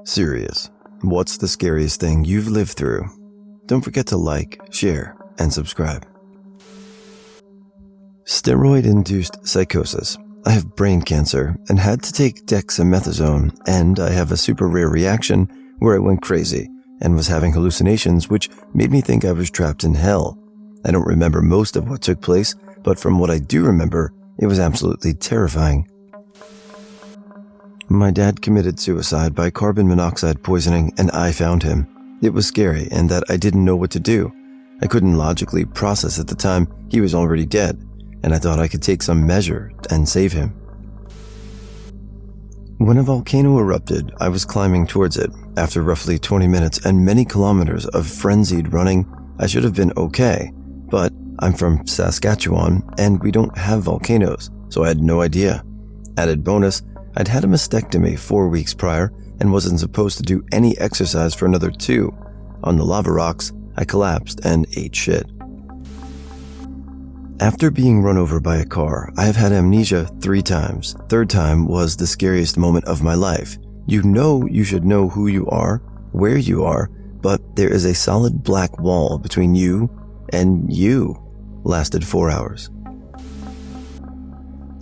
Serious. What's the scariest thing you've lived through? Don't forget to like, share, and subscribe. Steroid-induced psychosis. I have brain cancer and had to take dexamethasone, and I have a super rare reaction where I went crazy and was having hallucinations which made me think I was trapped in hell. I don't remember most of what took place, but from what I do remember, it was absolutely terrifying. My dad committed suicide by carbon monoxide poisoning, and I found him. It was scary in that I didn't know what to do. I couldn't logically process at the time he was already dead, and I thought I could take some measure and save him. When a volcano erupted, I was climbing towards it. After roughly 20 minutes and many kilometers of frenzied running, I should have been okay, but I'm from Saskatchewan and we don't have volcanoes, so I had no idea. Added bonus, I'd had a mastectomy 4 weeks prior and wasn't supposed to do any exercise for another 2. On the lava rocks, I collapsed and ate shit. After being run over by a car, I have had amnesia 3 times. Third time was the scariest moment of my life. You know you should know who you are, where you are, but there is a solid black wall between you and you. Lasted 4 hours.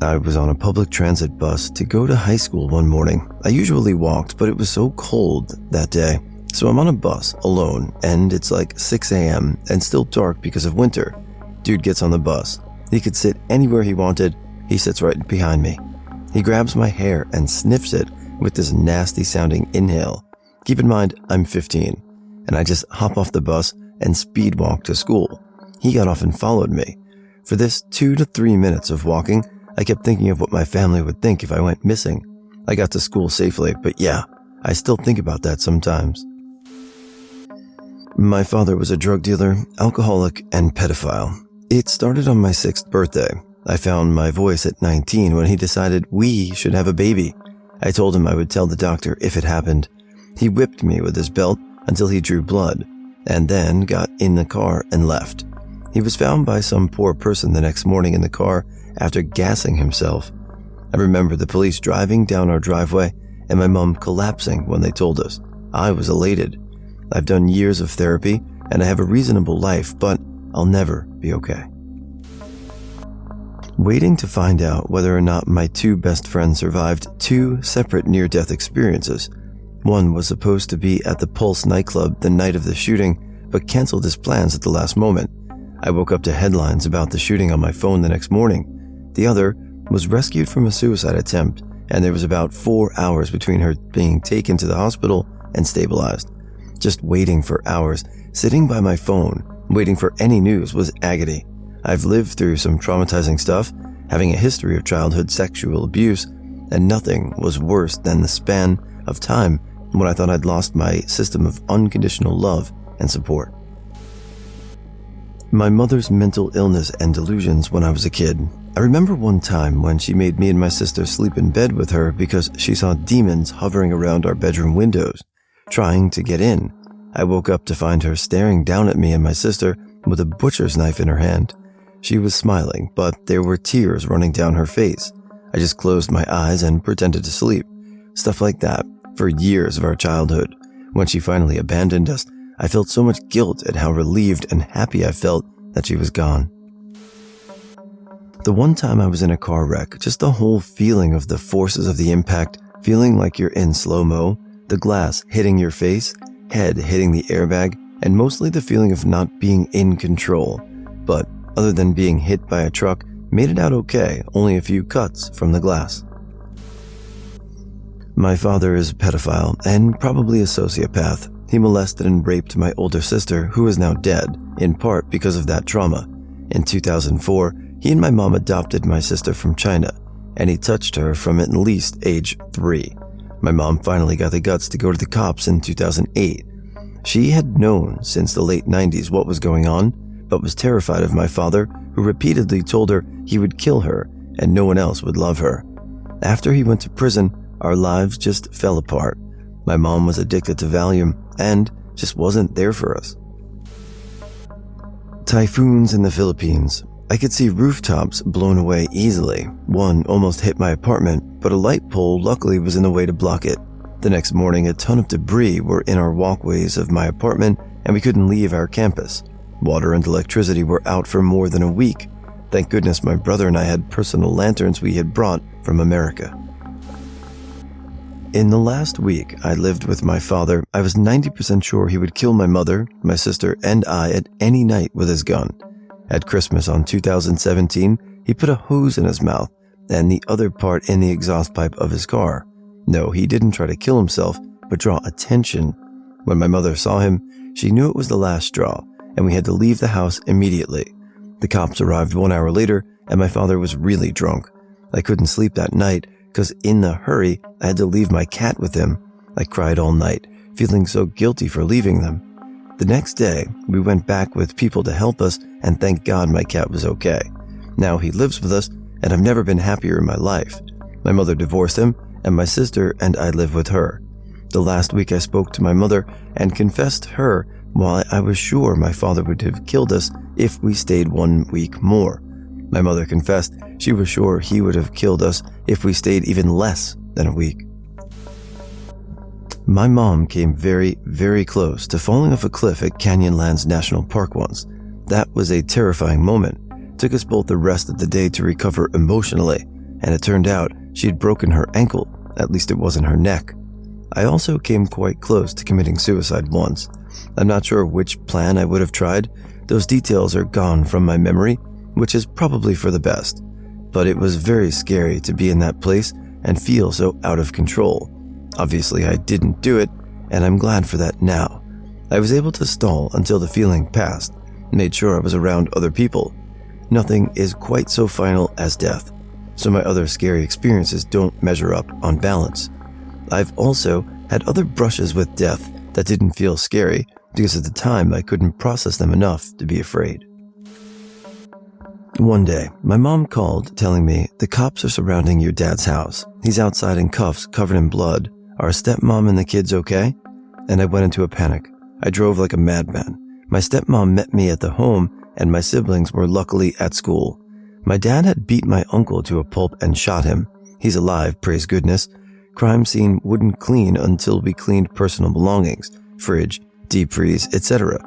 I was on a public transit bus to go to high school one morning. I usually walked, but it was so cold that day. So I'm on a bus alone, and it's like 6 a.m. and still dark because of winter. Dude gets on the bus. He could sit anywhere he wanted. He sits right behind me. He grabs my hair and sniffs it with this nasty sounding inhale. Keep in mind, I'm 15, and I just hop off the bus and speed walk to school. He got off and followed me. For this 2 to 3 minutes of walking, I kept thinking of what my family would think if I went missing. I got to school safely, but yeah, I still think about that sometimes. My father was a drug dealer, alcoholic, and pedophile. It started on my 6th birthday. I found my voice at 19 when he decided we should have a baby. I told him I would tell the doctor if it happened. He whipped me with his belt until he drew blood, and then got in the car and left. He was found by some poor person the next morning in the car after gassing himself. I remember the police driving down our driveway and my mom collapsing when they told us. I was elated. I've done years of therapy and I have a reasonable life, but I'll never be okay. Waiting to find out whether or not my 2 best friends survived 2 separate near-death experiences. One was supposed to be at the Pulse nightclub the night of the shooting, but canceled his plans at the last moment. I woke up to headlines about the shooting on my phone the next morning. The other was rescued from a suicide attempt, and there was about 4 hours between her being taken to the hospital and stabilized. Just waiting for hours, sitting by my phone, waiting for any news was agony. I've lived through some traumatizing stuff, having a history of childhood sexual abuse, and nothing was worse than the span of time when I thought I'd lost my system of unconditional love and support. My mother's mental illness and delusions when I was a kid. I remember one time when she made me and my sister sleep in bed with her because she saw demons hovering around our bedroom windows, trying to get in. I woke up to find her staring down at me and my sister with a butcher's knife in her hand. She was smiling, but there were tears running down her face. I just closed my eyes and pretended to sleep. Stuff like that for years of our childhood. When she finally abandoned us, I felt so much guilt at how relieved and happy I felt that she was gone. The one time I was in a car wreck, just the whole feeling of the forces of the impact, feeling like you're in slow-mo, the glass hitting your face, head hitting the airbag, and mostly the feeling of not being in control. But other than being hit by a truck, made it out okay, only a few cuts from the glass. My father is a pedophile and probably a sociopath. He molested and raped my older sister, who is now dead, in part because of that trauma. In 2004, he and my mom adopted my sister from China, and he touched her from at least age 3. My mom finally got the guts to go to the cops in 2008. She had known since the late 90s what was going on, but was terrified of my father, who repeatedly told her he would kill her and no one else would love her. After he went to prison, our lives just fell apart. My mom was addicted to Valium and just wasn't there for us. Typhoons in the Philippines. I could see rooftops blown away easily. One almost hit my apartment, but a light pole luckily was in the way to block it. The next morning, a ton of debris were in our walkways of my apartment, and we couldn't leave our campus. Water and electricity were out for more than a week. Thank goodness my brother and I had personal lanterns we had brought from America. In the last week I lived with my father, I was 90% sure he would kill my mother, my sister, and I at any night with his gun. At Christmas on 2017, he put a hose in his mouth and the other part in the exhaust pipe of his car. No, he didn't try to kill himself, but draw attention. When my mother saw him, she knew it was the last straw, and we had to leave the house immediately. The cops arrived 1 hour later, and my father was really drunk. I couldn't sleep that night, because in the hurry, I had to leave my cat with him. I cried all night, feeling so guilty for leaving them. The next day, we went back with people to help us, and thank God my cat was okay. Now he lives with us, and I've never been happier in my life. My mother divorced him, and my sister and I live with her. The last week I spoke to my mother and confessed to her why I was sure my father would have killed us if we stayed 1 week more. My mother confessed she was sure he would have killed us if we stayed even less than a week. My mom came very, very close to falling off a cliff at Canyonlands National Park once. That was a terrifying moment. It took us both the rest of the day to recover emotionally, and it turned out she'd broken her ankle, at least it wasn't her neck. I also came quite close to committing suicide once. I'm not sure which plan I would have tried. Those details are gone from my memory, which is probably for the best. But it was very scary to be in that place and feel so out of control. Obviously, I didn't do it, and I'm glad for that now. I was able to stall until the feeling passed, made sure I was around other people. Nothing is quite so final as death, so my other scary experiences don't measure up on balance. I've also had other brushes with death that didn't feel scary because at the time I couldn't process them enough to be afraid. One day, my mom called telling me, "The cops are surrounding your dad's house. He's outside in cuffs, covered in blood. Are stepmom and the kids okay?" And I went into a panic. I drove like a madman. My stepmom met me at the home, and my siblings were luckily at school. My dad had beat my uncle to a pulp and shot him. He's alive, praise goodness. Crime scene wouldn't clean until we cleaned personal belongings, fridge, deep freeze, etc.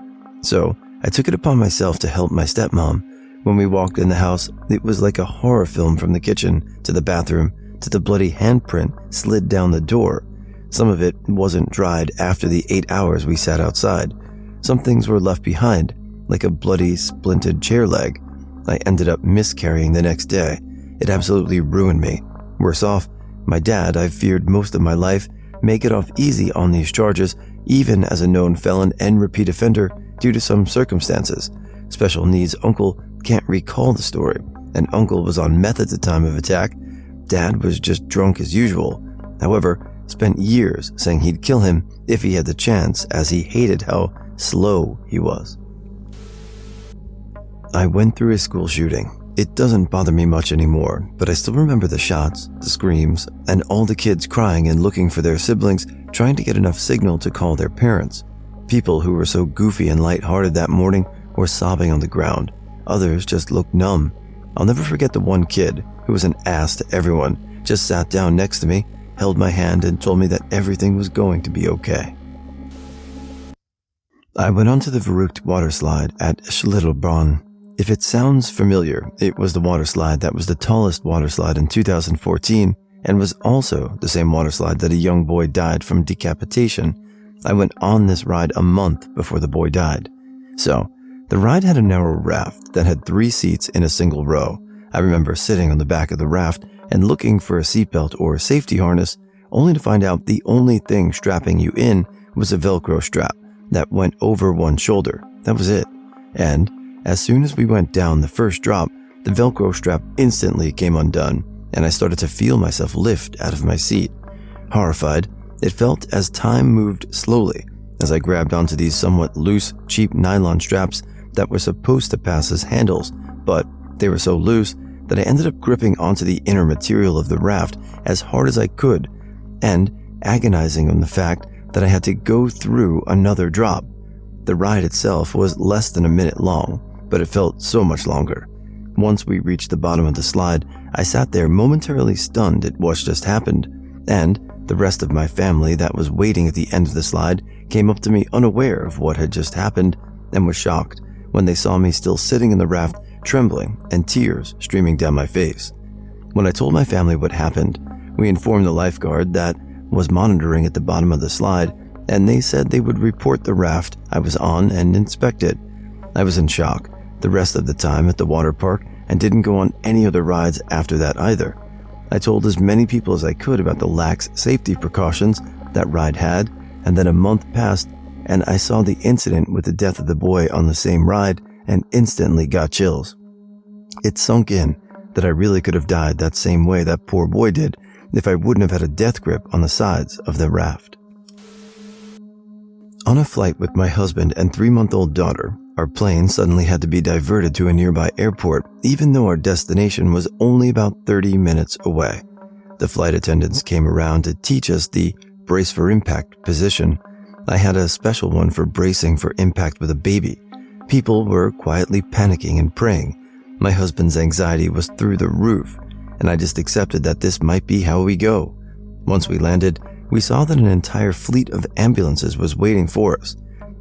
So I took it upon myself to help my stepmom. When we walked in the house, it was like a horror film from the kitchen to the bathroom to the bloody handprint slid down the door. Some of it wasn't dried after the 8 hours we sat outside. Some things were left behind, like a bloody, splinted chair leg. I ended up miscarrying the next day. It absolutely ruined me. Worse off, my dad, I've feared most of my life, may get off easy on these charges, even as a known felon and repeat offender due to some circumstances. Special needs uncle can't recall the story, and uncle was on meth at the time of attack. Dad was just drunk as usual. However, spent years saying he'd kill him if he had the chance, as he hated how slow he was. I went through a school shooting. It doesn't bother me much anymore, but I still remember the shots, the screams, and all the kids crying and looking for their siblings, trying to get enough signal to call their parents. People who were so goofy and lighthearted that morning were sobbing on the ground. Others just looked numb. I'll never forget the one kid, who was an ass to everyone, just sat down next to me, held my hand, and told me that everything was going to be okay. I went onto the verruckt water slide at Schlittelbahn. If it sounds familiar, it was the water slide that was the tallest water slide in 2014 and was also the same water slide that a young boy died from decapitation. I went on this ride a month before the boy died. So, the ride had a narrow raft that had 3 seats in a single row. I remember sitting on the back of the raft and looking for a seatbelt or a safety harness, only to find out the only thing strapping you in was a Velcro strap that went over one shoulder. That was it. And as soon as we went down the first drop, the Velcro strap instantly came undone, and I started to feel myself lift out of my seat. Horrified, it felt as time moved slowly as I grabbed onto these somewhat loose, cheap nylon straps that were supposed to pass as handles, but they were so loose that I ended up gripping onto the inner material of the raft as hard as I could, and agonizing on the fact that I had to go through another drop. The ride itself was less than a minute long, but it felt so much longer. Once we reached the bottom of the slide, I sat there momentarily stunned at what just happened, and The rest of my family that was waiting at the end of the slide came up to me unaware of what had just happened and was shocked when they saw me still sitting in the raft, trembling and tears streaming down my face. When I told my family what happened, we informed the lifeguard that was monitoring at the bottom of the slide, and they said they would report the raft I was on and inspect it. I was in shock the rest of the time at the water park and didn't go on any other rides after that either. I told as many people as I could about the lax safety precautions that ride had, and then a month passed and I saw the incident with the death of the boy on the same ride and instantly got chills. It sunk in that I really could have died that same way that poor boy did if I wouldn't have had a death grip on the sides of the raft. On a flight with my husband and 3-month-old daughter, our plane suddenly had to be diverted to a nearby airport, even though our destination was only about 30 minutes away. The flight attendants came around to teach us the brace for impact position. I had a special one for bracing for impact with a baby. People were quietly panicking and praying. My husband's anxiety was through the roof, and I just accepted that this might be how we go. Once we landed, we saw that an entire fleet of ambulances was waiting for us.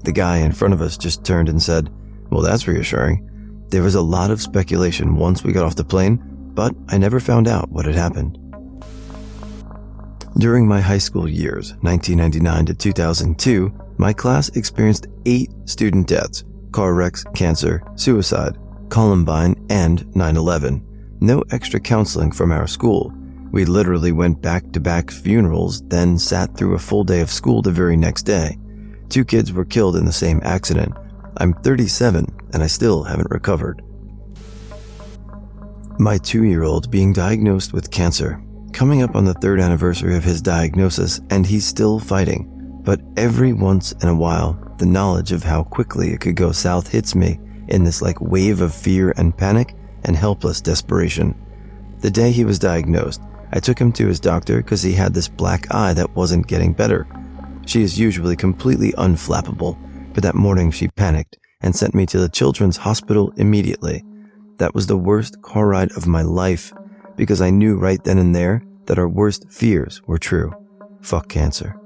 The guy in front of us just turned and said, "Well, that's reassuring." There was a lot of speculation once we got off the plane, but I never found out what had happened. During my high school years, 1999 to 2002, my class experienced 8 student deaths: car wrecks, cancer, suicide, Columbine, and 9/11. No extra counseling from our school. We literally went back-to-back funerals, then sat through a full day of school the very next day. 2 kids were killed in the same accident. I'm 37 and I still haven't recovered. My 2-year-old being diagnosed with cancer, coming up on the 3rd anniversary of his diagnosis, and he's still fighting. But every once in a while, the knowledge of how quickly it could go south hits me in this wave of fear and panic and helpless desperation. The day he was diagnosed, I took him to his doctor because he had this black eye that wasn't getting better. She is usually completely unflappable, but that morning she panicked and sent me to the children's hospital immediately. That was the worst car ride of my life because I knew right then and there that our worst fears were true. Fuck cancer.